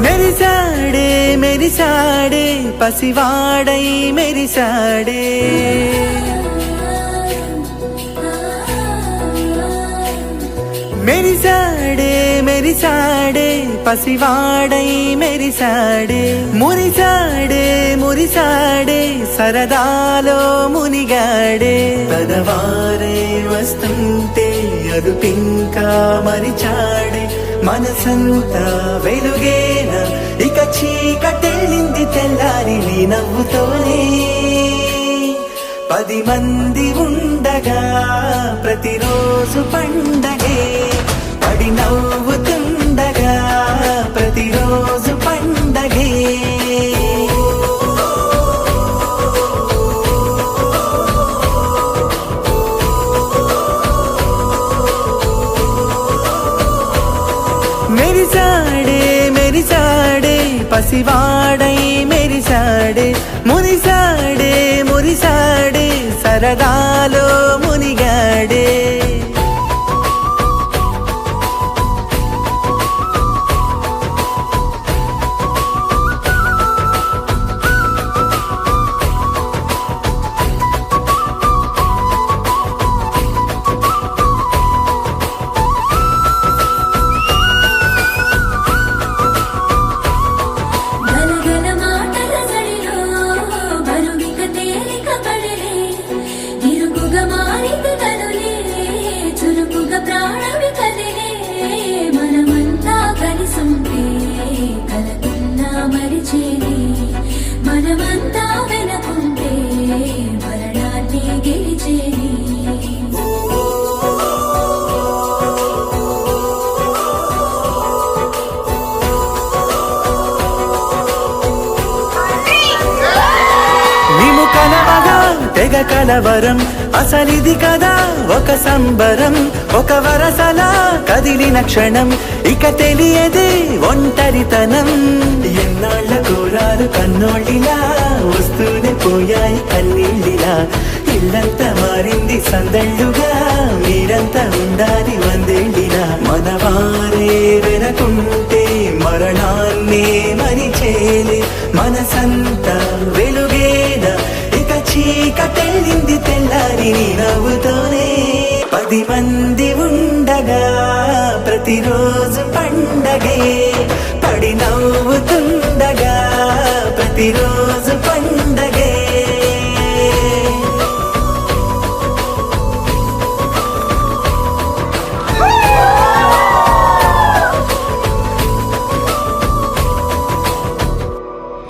మెరిసాడే మెరిసాడే పసివాడై మెరిసాడే మెరిసాడే మెరిసాడే పసివాడై మెరిసాడే మురిసాడే మురిసాడే సరదాలో మునిగాడే పదవారే వస్తుంటే అదుపింకా మరిచాడే మనసంతా వెలుగేన ఇక చీకటెళ్ళింది తెల్లారి నీ నవ్వుతోనే 10 మంది ఉండగా ప్రతిరోజు పండగే పడి నవ్వుతుండగా ప్రతిరోజు పండగే మెరిసాడే మెరిసాడే పసివాడై మెరిసాడే మురిసాడే మురిసాడే సరదాలో మునిగాడే మనమంతా వెనకుంటే మరణాన్ని గెలిచేది మేము కలవగా తెగ కలవరం అసలిది కదా ఒక సంబరం ఒక వరసలా కదిలిన క్షణం ఇక తెలియదే ఒంటరితనం ఎన్నాళ్ళ కోరాలు కన్నోళ్ళిలా వస్తూనే పోయాయి కన్నీళ్ళిలా ఇల్లంతా మారింది సందళ్ళుగా మీరంతా ఉండాలి వందేళ్ళిలా మనవారే వెనకుంటే మరణాన్నే మరిచేలే మనసంతా వెలుగేన ఇక చీకటెళ్ళింది తెల్లారి నీ నవ్వుతోనే 10 మంది ఉండగా ప్రతిరోజు పండగే